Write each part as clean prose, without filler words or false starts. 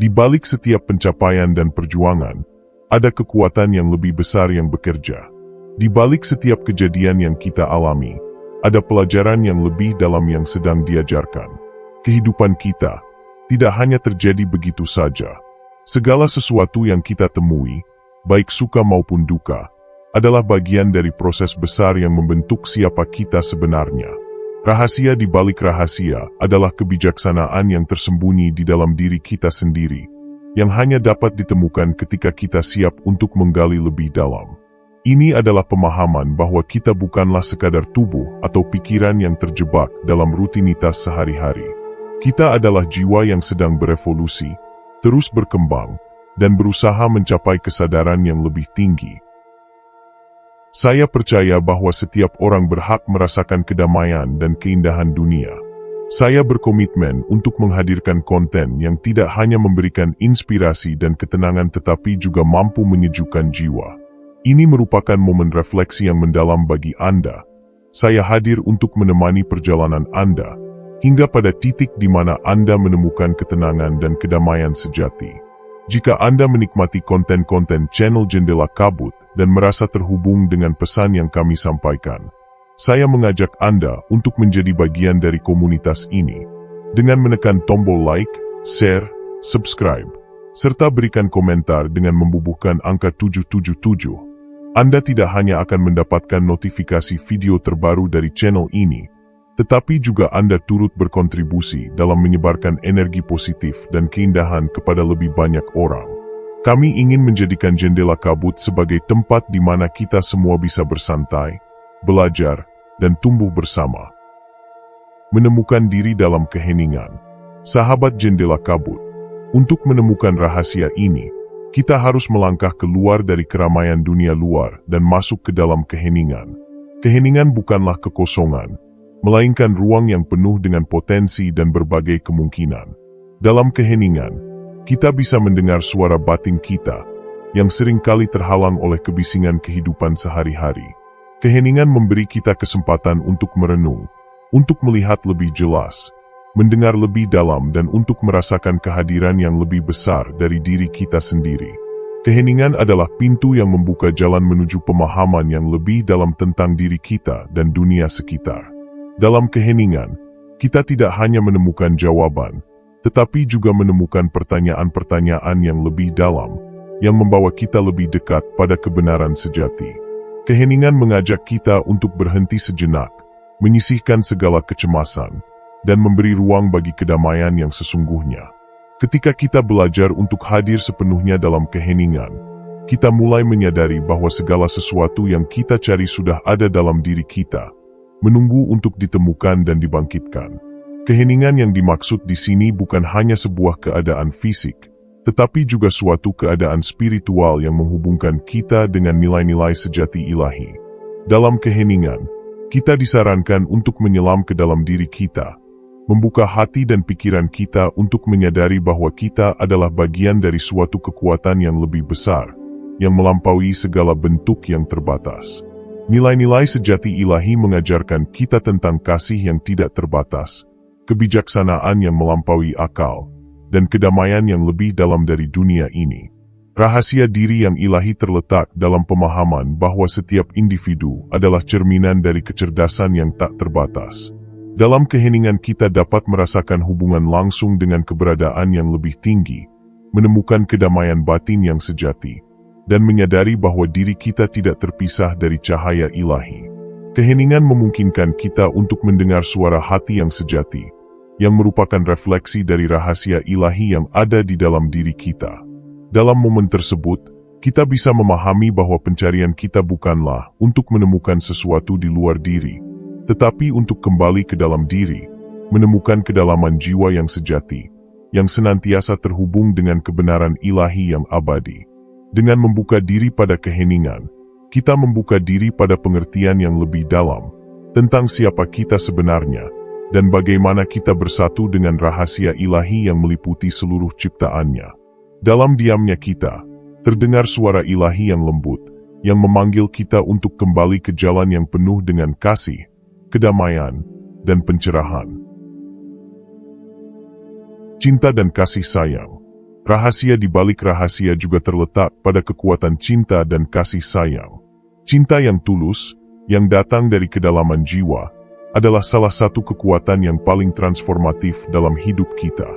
Di balik setiap pencapaian dan perjuangan, ada kekuatan yang lebih besar yang bekerja. Di balik setiap kejadian yang kita alami, ada pelajaran yang lebih dalam yang sedang diajarkan. Kehidupan kita tidak hanya terjadi begitu saja. Segala sesuatu yang kita temui, baik suka maupun duka, adalah bagian dari proses besar yang membentuk siapa kita sebenarnya. Rahasia di balik rahasia adalah kebijaksanaan yang tersembunyi di dalam diri kita sendiri, yang hanya dapat ditemukan ketika kita siap untuk menggali lebih dalam. Ini adalah pemahaman bahwa kita bukanlah sekadar tubuh atau pikiran yang terjebak dalam rutinitas sehari-hari. Kita adalah jiwa yang sedang berevolusi, terus berkembang, dan berusaha mencapai kesadaran yang lebih tinggi. Saya percaya bahwa setiap orang berhak merasakan kedamaian dan keindahan dunia. Saya berkomitmen untuk menghadirkan konten yang tidak hanya memberikan inspirasi dan ketenangan tetapi juga mampu menyejukkan jiwa. Ini merupakan momen refleksi yang mendalam bagi Anda. Saya hadir untuk menemani perjalanan Anda, hingga pada titik di mana Anda menemukan ketenangan dan kedamaian sejati. Jika Anda menikmati konten-konten channel Jendela Kabut dan merasa terhubung dengan pesan yang kami sampaikan, saya mengajak Anda untuk menjadi bagian dari komunitas ini dengan menekan tombol like, share, subscribe, serta berikan komentar dengan membubuhkan angka 777. Anda tidak hanya akan mendapatkan notifikasi video terbaru dari channel ini, tetapi juga Anda turut berkontribusi dalam menyebarkan energi positif dan keindahan kepada lebih banyak orang. Kami ingin menjadikan Jendela Kabut sebagai tempat di mana kita semua bisa bersantai, belajar, dan tumbuh bersama. Menemukan diri dalam keheningan. Sahabat Jendela Kabut, untuk menemukan rahasia ini, kita harus melangkah keluar dari keramaian dunia luar dan masuk ke dalam keheningan. Keheningan bukanlah kekosongan, melainkan ruang yang penuh dengan potensi dan berbagai kemungkinan. Dalam keheningan, kita bisa mendengar suara batin kita, yang seringkali terhalang oleh kebisingan kehidupan sehari-hari. Keheningan memberi kita kesempatan untuk merenung, untuk melihat lebih jelas, mendengar lebih dalam dan untuk merasakan kehadiran yang lebih besar dari diri kita sendiri. Keheningan adalah pintu yang membuka jalan menuju pemahaman yang lebih dalam tentang diri kita dan dunia sekitar. Dalam keheningan, kita tidak hanya menemukan jawaban, tetapi juga menemukan pertanyaan-pertanyaan yang lebih dalam, yang membawa kita lebih dekat pada kebenaran sejati. Keheningan mengajak kita untuk berhenti sejenak, menyisihkan segala kecemasan, dan memberi ruang bagi kedamaian yang sesungguhnya. Ketika kita belajar untuk hadir sepenuhnya dalam keheningan, kita mulai menyadari bahwa segala sesuatu yang kita cari sudah ada dalam diri kita, menunggu untuk ditemukan dan dibangkitkan. Keheningan yang dimaksud di sini bukan hanya sebuah keadaan fisik, tetapi juga suatu keadaan spiritual yang menghubungkan kita dengan nilai-nilai sejati ilahi. Dalam keheningan, kita disarankan untuk menyelam ke dalam diri kita, membuka hati dan pikiran kita untuk menyadari bahwa kita adalah bagian dari suatu kekuatan yang lebih besar, yang melampaui segala bentuk yang terbatas. Nilai-nilai sejati ilahi mengajarkan kita tentang kasih yang tidak terbatas, kebijaksanaan yang melampaui akal, dan kedamaian yang lebih dalam dari dunia ini. Rahasia diri yang ilahi terletak dalam pemahaman bahwa setiap individu adalah cerminan dari kecerdasan yang tak terbatas. Dalam keheningan kita dapat merasakan hubungan langsung dengan keberadaan yang lebih tinggi, menemukan kedamaian batin yang sejati, dan menyadari bahwa diri kita tidak terpisah dari cahaya ilahi. Keheningan memungkinkan kita untuk mendengar suara hati yang sejati, yang merupakan refleksi dari rahasia ilahi yang ada di dalam diri kita. Dalam momen tersebut, kita bisa memahami bahwa pencarian kita bukanlah untuk menemukan sesuatu di luar diri, tetapi untuk kembali ke dalam diri, menemukan kedalaman jiwa yang sejati, yang senantiasa terhubung dengan kebenaran ilahi yang abadi. Dengan membuka diri pada keheningan, kita membuka diri pada pengertian yang lebih dalam, tentang siapa kita sebenarnya, dan bagaimana kita bersatu dengan rahasia ilahi yang meliputi seluruh ciptaannya. Dalam diamnya kita, terdengar suara ilahi yang lembut, yang memanggil kita untuk kembali ke jalan yang penuh dengan kasih, kedamaian, dan pencerahan. Cinta dan kasih sayang. Rahasia di balik rahasia juga terletak pada kekuatan cinta dan kasih sayang. Cinta yang tulus, yang datang dari kedalaman jiwa, adalah salah satu kekuatan yang paling transformatif dalam hidup kita.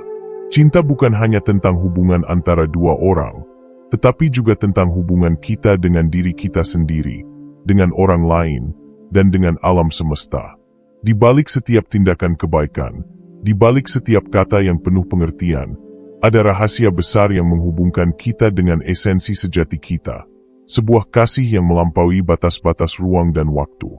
Cinta bukan hanya tentang hubungan antara dua orang, tetapi juga tentang hubungan kita dengan diri kita sendiri, dengan orang lain, dan dengan alam semesta. Di balik setiap tindakan kebaikan, di balik setiap kata yang penuh pengertian, ada rahasia besar yang menghubungkan kita dengan esensi sejati kita, sebuah kasih yang melampaui batas-batas ruang dan waktu.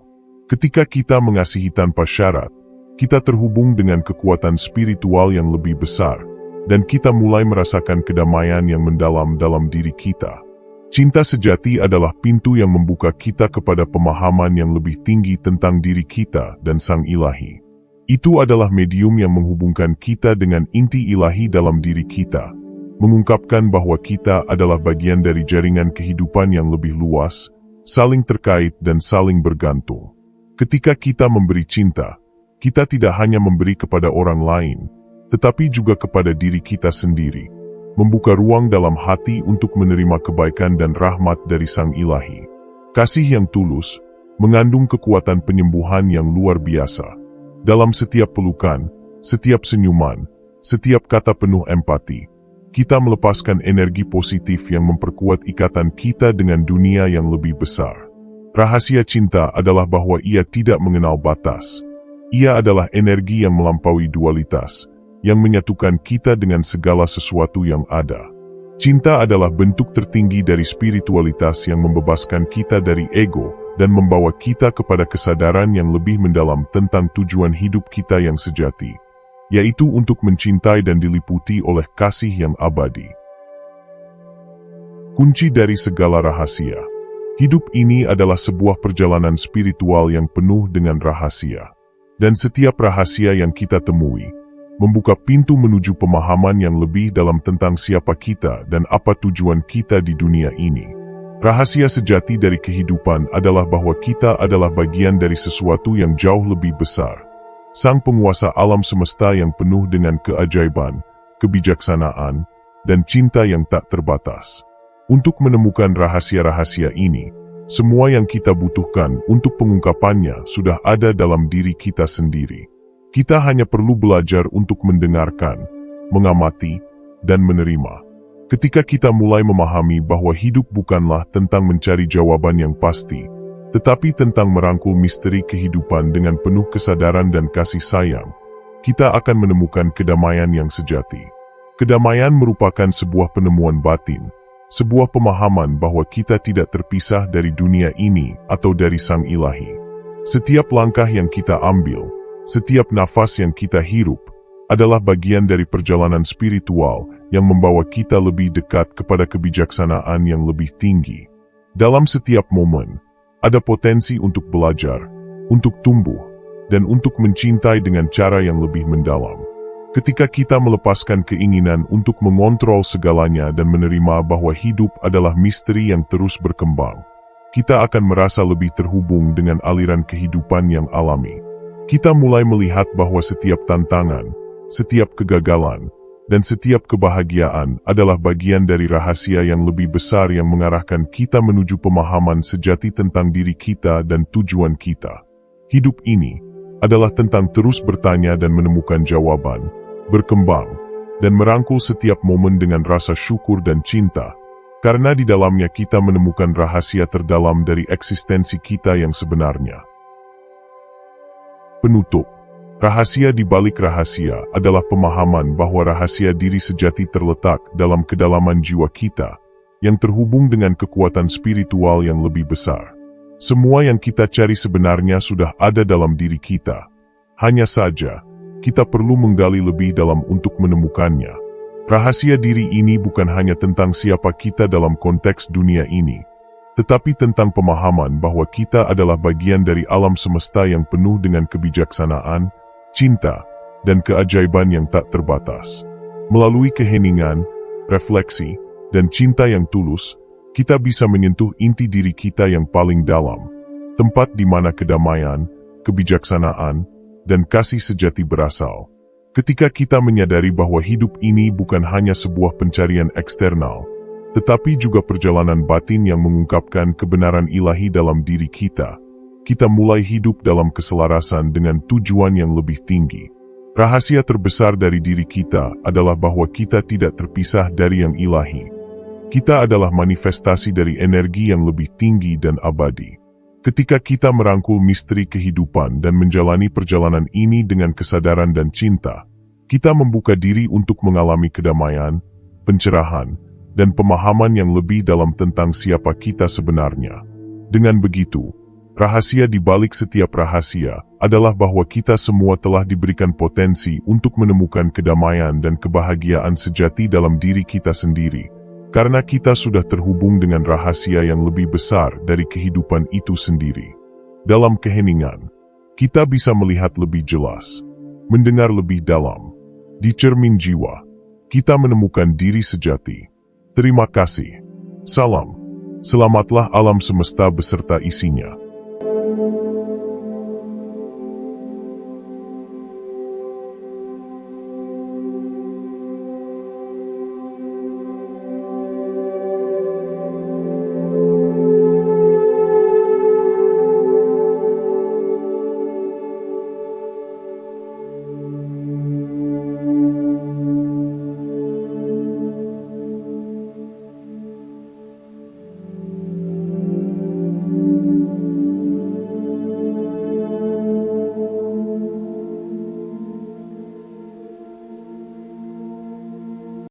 Ketika kita mengasihi tanpa syarat, kita terhubung dengan kekuatan spiritual yang lebih besar, dan kita mulai merasakan kedamaian yang mendalam dalam diri kita. Cinta sejati adalah pintu yang membuka kita kepada pemahaman yang lebih tinggi tentang diri kita dan Sang Ilahi. Itu adalah medium yang menghubungkan kita dengan inti ilahi dalam diri kita, mengungkapkan bahwa kita adalah bagian dari jaringan kehidupan yang lebih luas, saling terkait dan saling bergantung. Ketika kita memberi cinta, kita tidak hanya memberi kepada orang lain, tetapi juga kepada diri kita sendiri, membuka ruang dalam hati untuk menerima kebaikan dan rahmat dari Sang Ilahi. Kasih yang tulus mengandung kekuatan penyembuhan yang luar biasa. Dalam setiap pelukan, setiap senyuman, setiap kata penuh empati, kita melepaskan energi positif yang memperkuat ikatan kita dengan dunia yang lebih besar. Rahasia cinta adalah bahwa ia tidak mengenal batas. Ia adalah energi yang melampaui dualitas, yang menyatukan kita dengan segala sesuatu yang ada. Cinta adalah bentuk tertinggi dari spiritualitas yang membebaskan kita dari ego, dan membawa kita kepada kesadaran yang lebih mendalam tentang tujuan hidup kita yang sejati, yaitu untuk mencintai dan diliputi oleh kasih yang abadi. Kunci dari segala rahasia. Hidup ini adalah sebuah perjalanan spiritual yang penuh dengan rahasia. Dan setiap rahasia yang kita temui, membuka pintu menuju pemahaman yang lebih dalam tentang siapa kita dan apa tujuan kita di dunia ini. Rahasia sejati dari kehidupan adalah bahwa kita adalah bagian dari sesuatu yang jauh lebih besar. Sang penguasa alam semesta yang penuh dengan keajaiban, kebijaksanaan, dan cinta yang tak terbatas. Untuk menemukan rahasia-rahasia ini, semua yang kita butuhkan untuk pengungkapannya sudah ada dalam diri kita sendiri. Kita hanya perlu belajar untuk mendengarkan, mengamati, dan menerima. Ketika kita mulai memahami bahwa hidup bukanlah tentang mencari jawaban yang pasti, tetapi tentang merangkul misteri kehidupan dengan penuh kesadaran dan kasih sayang, kita akan menemukan kedamaian yang sejati. Kedamaian merupakan sebuah penemuan batin, sebuah pemahaman bahwa kita tidak terpisah dari dunia ini atau dari Sang Ilahi. Setiap langkah yang kita ambil, setiap nafas yang kita hirup, adalah bagian dari perjalanan spiritual yang membawa kita lebih dekat kepada kebijaksanaan yang lebih tinggi. Dalam setiap momen, ada potensi untuk belajar, untuk tumbuh, dan untuk mencintai dengan cara yang lebih mendalam. Ketika kita melepaskan keinginan untuk mengontrol segalanya dan menerima bahwa hidup adalah misteri yang terus berkembang, kita akan merasa lebih terhubung dengan aliran kehidupan yang alami. Kita mulai melihat bahwa setiap tantangan, setiap kegagalan, dan setiap kebahagiaan adalah bagian dari rahasia yang lebih besar yang mengarahkan kita menuju pemahaman sejati tentang diri kita dan tujuan kita. Hidup ini adalah tentang terus bertanya dan menemukan jawaban, berkembang, dan merangkul setiap momen dengan rasa syukur dan cinta, karena di dalamnya kita menemukan rahasia terdalam dari eksistensi kita yang sebenarnya. Penutup. Rahasia di balik rahasia adalah pemahaman bahwa rahasia diri sejati terletak dalam kedalaman jiwa kita, yang terhubung dengan kekuatan spiritual yang lebih besar. Semua yang kita cari sebenarnya sudah ada dalam diri kita. Hanya saja, kita perlu menggali lebih dalam untuk menemukannya. Rahasia diri ini bukan hanya tentang siapa kita dalam konteks dunia ini, tetapi tentang pemahaman bahwa kita adalah bagian dari alam semesta yang penuh dengan kebijaksanaan, cinta, dan keajaiban yang tak terbatas. Melalui keheningan, refleksi, dan cinta yang tulus, kita bisa menyentuh inti diri kita yang paling dalam, tempat di mana kedamaian, kebijaksanaan, dan kasih sejati berasal. Ketika kita menyadari bahwa hidup ini bukan hanya sebuah pencarian eksternal, tetapi juga perjalanan batin yang mengungkapkan kebenaran ilahi dalam diri kita, kita mulai hidup dalam keselarasan dengan tujuan yang lebih tinggi. Rahasia terbesar dari diri kita adalah bahwa kita tidak terpisah dari yang ilahi. Kita adalah manifestasi dari energi yang lebih tinggi dan abadi. Ketika kita merangkul misteri kehidupan dan menjalani perjalanan ini dengan kesadaran dan cinta, kita membuka diri untuk mengalami kedamaian, pencerahan, dan pemahaman yang lebih dalam tentang siapa kita sebenarnya. Dengan begitu, rahasia di balik setiap rahasia adalah bahwa kita semua telah diberikan potensi untuk menemukan kedamaian dan kebahagiaan sejati dalam diri kita sendiri, karena kita sudah terhubung dengan rahasia yang lebih besar dari kehidupan itu sendiri. Dalam keheningan, kita bisa melihat lebih jelas, mendengar lebih dalam. Di cermin jiwa, kita menemukan diri sejati. Terima kasih. Salam. Selamatlah alam semesta beserta isinya.